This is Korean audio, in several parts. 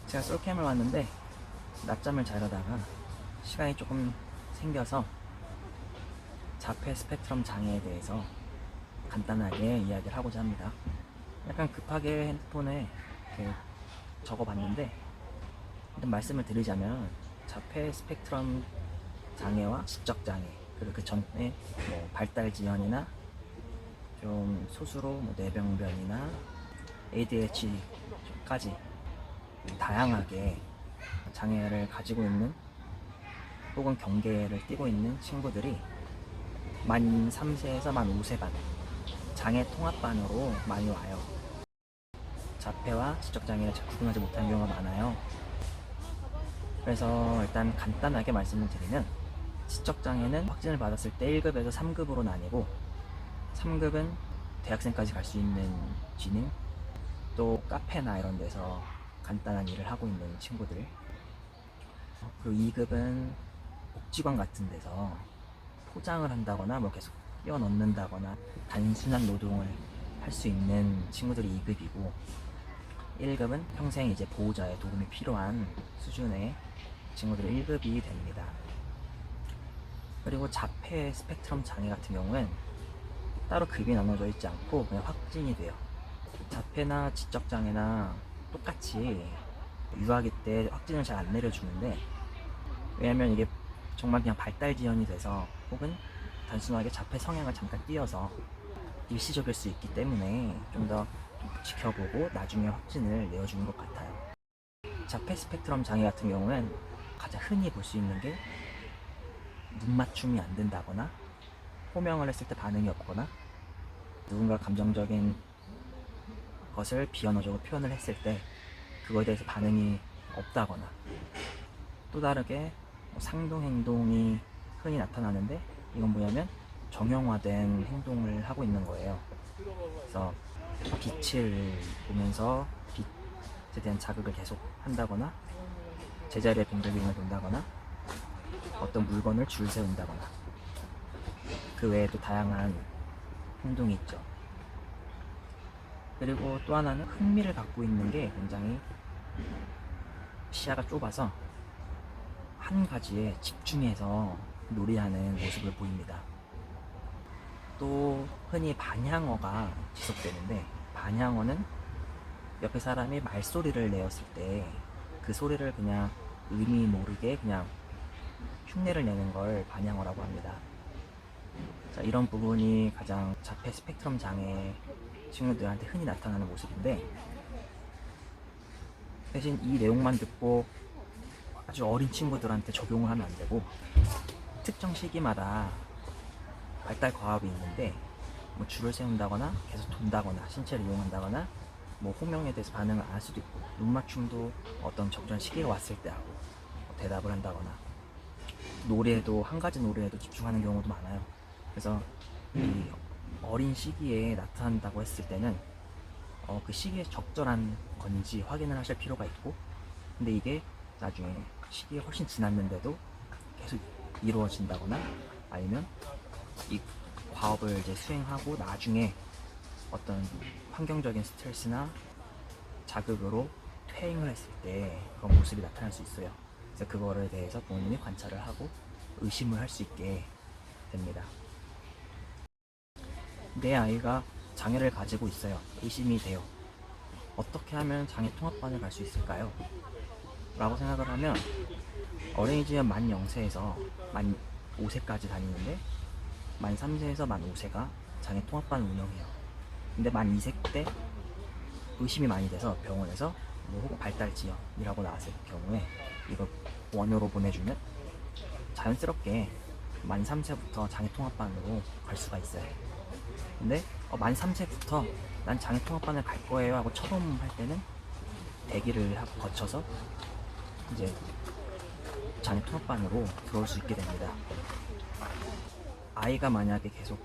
제가 솔캠을 왔는데 낮잠을 자려다가 시간이 조금 생겨서 자폐 스펙트럼 장애에 대해서 간단하게 이야기를 하고자 합니다. 약간 급하게 핸드폰에 이렇게 적어봤는데, 일단 말씀을 드리자면 자폐 스펙트럼 장애와 지적 장애, 그리고 그 전에 뭐 발달 지연이나 좀 소수로 뭐 뇌병변이나 ADHD까지 다양하게 장애를 가지고 있는 혹은 경계를 띠고 있는 친구들이 만 3세에서 만 5세 반 장애 통합반으로 많이 와요. 자폐와 지적장애를 잘 구분하지 못하는 경우가 많아요. 그래서 일단 간단하게 말씀을 드리면, 지적장애는 확진을 받았을 때 1급에서 3급으로 나뉘고, 3급은 대학생까지 갈 수 있는 지능, 또 카페나 이런 데서 간단한 일을 하고 있는 친구들, 그리고 2급은 복지관 같은 데서 포장을 한다거나 뭐 계속 끼워 넣는다거나 단순한 노동을 할 수 있는 친구들이 2급이고, 1급은 평생 이제 보호자의 도움이 필요한 수준의 친구들이 1급이 됩니다. 그리고 자폐 스펙트럼 장애 같은 경우는 따로 급이 나눠져 있지 않고 그냥 확진이 돼요. 자폐나 지적장애나 똑같이 유아기 때 확진을 잘 안 내려주는데, 왜냐면 이게 정말 그냥 발달 지연이 돼서 혹은 단순하게 자폐 성향을 잠깐 띄어서 일시적일 수 있기 때문에 좀 더 지켜보고 나중에 확진을 내어주는 것 같아요. 자폐 스펙트럼 장애 같은 경우는 가장 흔히 볼 수 있는 게 눈 맞춤이 안 된다거나, 호명을 했을 때 반응이 없거나, 누군가 감정적인 것을 비언어적으로 표현을 했을 때 그거에 대해서 반응이 없다거나, 또 다르게 상동 행동이 흔히 나타나는데, 이건 뭐냐면 정형화된 행동을 하고 있는 거예요. 그래서 빛을 보면서 빛에 대한 자극을 계속 한다거나, 제자리에 빙글빙글 돈다거나, 어떤 물건을 줄 세운다거나, 그 외에도 다양한 행동이 있죠. 그리고 또 하나는 흥미를 갖고 있는 게 굉장히 시야가 좁아서 한 가지에 집중해서 놀이하는 모습을 보입니다. 또 흔히 반향어가 지속되는데, 반향어는 옆에 사람이 말소리를 내었을 때 그 소리를 그냥 의미 모르게 그냥 흉내를 내는 걸 반향어라고 합니다. 자, 이런 부분이 가장 자폐 스펙트럼 장애 친구들한테 흔히 나타나는 모습인데, 대신 이 내용만 듣고 아주 어린 친구들한테 적용을 하면 안 되고, 특정 시기마다 발달 과업이 있는데, 뭐 줄을 세운다거나 계속 돈다거나 신체를 이용한다거나, 뭐 호명에 대해서 반응을 안 할 수도 있고, 눈 맞춤도 어떤 적절한 시기가 왔을 때 하고, 뭐 대답을 한다거나, 노래에도 한 가지 노래에도 집중하는 경우도 많아요. 그래서 이 어린 시기에 나타난다고 했을 때는 그 시기에 적절한 건지 확인을 하실 필요가 있고, 근데 이게 나중에 시기가 훨씬 지났는데도 계속 이루어진다거나, 아니면 이 과업을 이제 수행하고 나중에 어떤 환경적인 스트레스나 자극으로 퇴행을 했을 때 그런 모습이 나타날 수 있어요. 그래서 그거에 대해서 부모님이 관찰을 하고 의심을 할 수 있게 됩니다. 내 아이가 장애를 가지고 있어요. 의심이 돼요. 어떻게 하면 장애 통합반을 갈 수 있을까요? 라고 생각을 하면, 어린이집은 만 0세에서 만 5세까지 다니는데, 만 3세에서 만 5세가 장애 통합반을 운영해요. 근데 만 2세 때 의심이 많이 돼서 병원에서 뭐 혹은 발달 지연이라고 나왔을 경우에 이걸 원으로 보내주면 자연스럽게 만 3세부터 장애 통합반으로 갈 수가 있어요. 근데 만 3세부터 난 장애 통합반을 갈 거예요 하고 처음 할 때는 대기를 거쳐서 이제 장애 통합반으로 들어올 수 있게 됩니다. 아이가 만약에 계속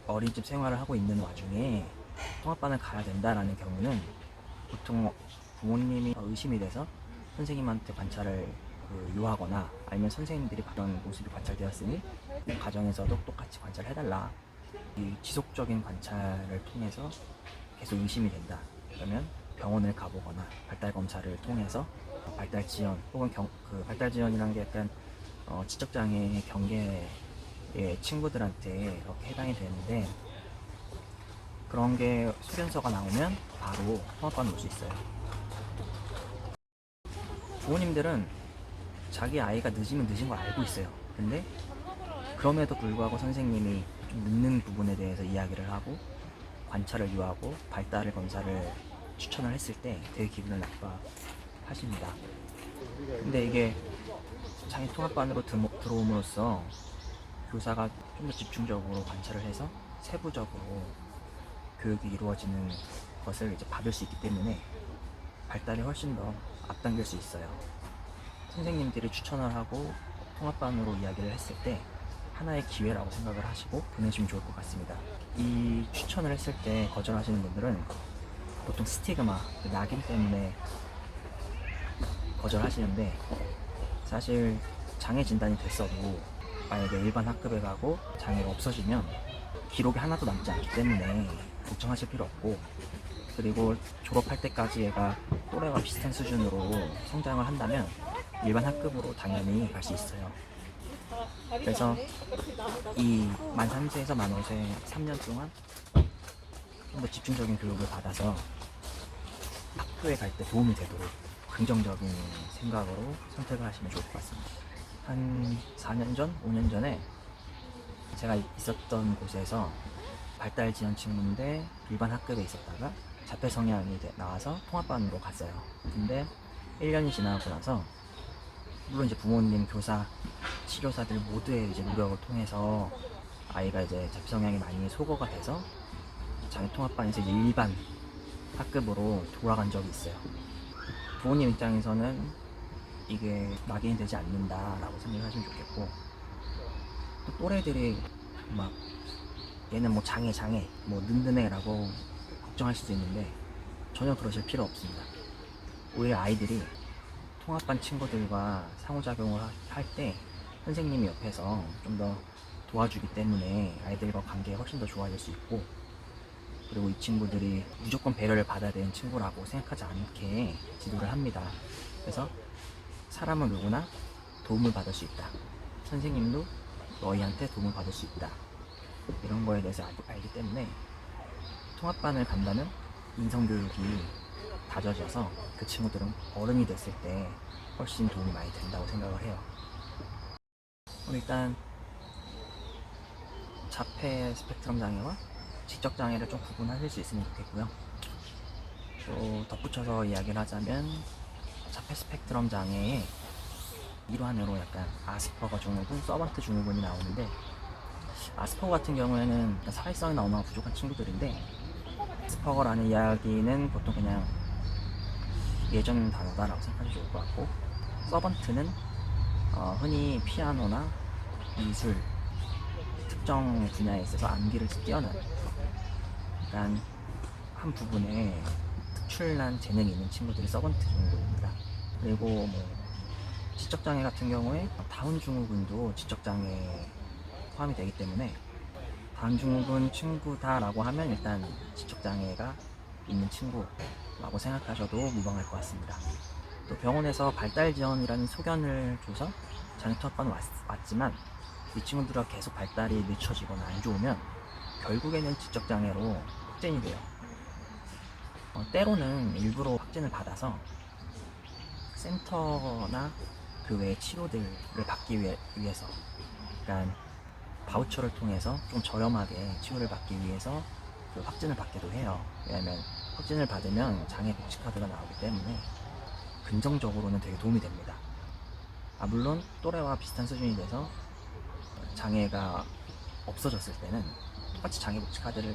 어린이집 생활을 하고 있는 와중에 통합반을 가야 된다라는 경우는, 보통 부모님이 의심이 돼서 선생님한테 관찰을 요하거나, 아니면 선생님들이 그런 모습이 관찰되었으니 가정에서도 똑같이 관찰해달라, 이 지속적인 관찰을 통해서 계속 의심이 된다, 그러면 병원을 가보거나 발달 검사를 통해서 발달 지연 혹은 발달 지연이라는 게 약간 지적장애 경계의 친구들한테 이렇게 해당이 되는데, 그런 게 수련서가 나오면 바로 통합반을 올 수 있어요. 부모님들은 자기 아이가 늦으면 늦은 걸 알고 있어요. 근데 그럼에도 불구하고 선생님이 좀 늦는 부분에 대해서 이야기를 하고 관찰을 요하고 발달 검사를 추천을 했을 때 되게 기분을 나빠하십니다. 근데 이게 장애 통합반으로 들어옴으로써 교사가 좀 더 집중적으로 관찰을 해서 세부적으로 교육이 이루어지는 것을 이제 받을 수 있기 때문에 발달이 훨씬 더 앞당길 수 있어요. 선생님들이 추천을 하고 통합반으로 이야기를 했을 때 하나의 기회라고 생각을 하시고 보내시면 좋을 것 같습니다. 이 추천을 했을 때 거절하시는 분들은 보통 스티그마, 낙인 때문에 거절하시는데, 사실 장애 진단이 됐어도 만약에 일반 학급에 가고 장애가 없어지면 기록이 하나도 남지 않기 때문에 걱정하실 필요 없고, 그리고 졸업할 때까지 얘가 또래와 비슷한 수준으로 성장을 한다면 일반 학급으로 당연히 갈 수 있어요. 그래서 이 만 3세에서 만 5세 3년 동안 좀 더 집중적인 교육을 받아서 학교에 갈 때 도움이 되도록 긍정적인 생각으로 선택을 하시면 좋을 것 같습니다. 한 4년 전, 5년 전에 제가 있었던 곳에서 발달 지연 친구인데 일반 학급에 있었다가 자폐 성향이 나와서 통합반으로 갔어요. 근데 1년이 지나고 나서 물론 이제 부모님, 교사, 치료사들 모두의 이제 노력을 통해서 아이가 이제 자폐 성향이 많이 소거가 돼서 장애 통합반에서 이제 일반 학급으로 돌아간 적이 있어요. 부모님 입장에서는 이게 낙인이 되지 않는다라고 생각을 하시면 좋겠고, 또 또래들이 막 얘는 뭐 장애 뭐 든든해라고 걱정할 수도 있는데 전혀 그러실 필요 없습니다. 오히려 아이들이 통합반 친구들과 상호작용을 할 때 선생님이 옆에서 좀 더 도와주기 때문에 아이들과 관계가 훨씬 더 좋아질 수 있고, 그리고 이 친구들이 무조건 배려를 받아야 되는 친구라고 생각하지 않게 지도를 합니다. 그래서 사람은 누구나 도움을 받을 수 있다. 선생님도 너희한테 도움을 받을 수 있다. 이런 거에 대해서 알기 때문에 통합반을 간다면 인성교육이 다져져서 그 친구들은 어른이 됐을 때 훨씬 도움이 많이 된다고 생각을 해요. 일단 자폐 스펙트럼 장애와 지적 장애를 좀 구분하실 수 있으면 좋겠고요. 또 덧붙여서 이야기를 하자면 자폐 스펙트럼 장애의 일환으로 약간 아스퍼거 증후군, 서번트 증후군이 나오는데, 아스퍼거 같은 경우에는 사회성이 너무나 부족한 친구들인데, 아스퍼거라는 이야기는 보통 그냥 예전 단어다라고 생각하면 좋을 것 같고, 서번트는 흔히 피아노나 미술 특정 분야에 있어서 암기를 뛰어난, 약간 한 부분에 특출난 재능이 있는 친구들이 서번트 증후군입니다. 그리고 뭐 지적장애 같은 경우에 다운 증후군도 지적장애에 포함이 되기 때문에 다운 증후군 친구다라고 하면 일단 지적장애가 있는 친구라고 생각하셔도 무방할 것 같습니다. 또 병원에서 발달 지연이라는 소견을 줘서 장애 통합반은 왔지만 이 친구들과 계속 발달이 늦춰지거나 안 좋으면 결국에는 지적장애로 확진이 돼요. 때로는 일부러 확진을 받아서 센터나 그 외의 치료들을 받기 위해서, 그러니까 바우처를 통해서 좀 저렴하게 치료를 받기 위해서 그 확진을 받기도 해요. 왜냐하면 확진을 받으면 장애 복지 카드가 나오기 때문에 긍정적으로는 되게 도움이 됩니다. 물론 또래와 비슷한 수준이 돼서 장애가 없어졌을 때는 똑같이 장애 복지 카드를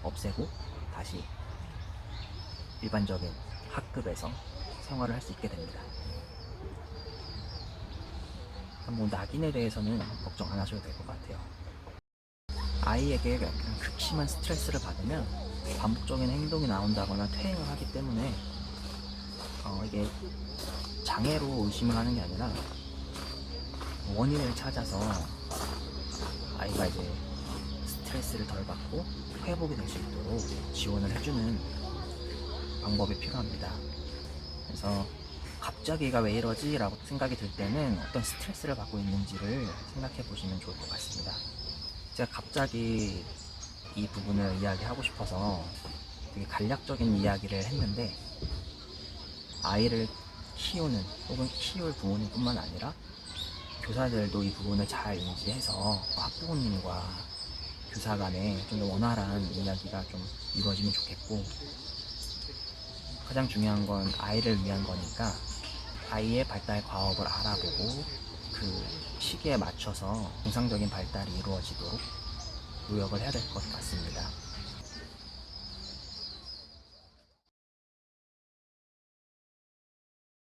없애고 다시 일반적인 학급에서 생활을 할 수 있게 됩니다. 뭐 낙인에 대해서는 걱정 안 하셔도 될 것 같아요. 아이에게 극심한 스트레스를 받으면 반복적인 행동이 나온다거나 퇴행을 하기 때문에 이게 장애로 의심을 하는 게 아니라 원인을 찾아서 아이가 이제 스트레스를 덜 받고 회복이 될 수 있도록 지원을 해주는 방법이 필요합니다. 그래서 갑자기가 왜 이러지? 라고 생각이 들 때는 어떤 스트레스를 받고 있는지를 생각해 보시면 좋을 것 같습니다. 제가 갑자기 이 부분을 이야기하고 싶어서 되게 간략적인 이야기를 했는데, 아이를 키우는 혹은 키울 부모님뿐만 아니라 교사들도 이 부분을 잘 인지해서 학부모님과 교사 간에 좀 더 원활한 이야기가 좀 이루어지면 좋겠고, 가장 중요한 건 아이를 위한 거니까 아이의 발달 과업을 알아보고 그 시기에 맞춰서 정상적인 발달이 이루어지도록 노력을 해야 될 것 같습니다.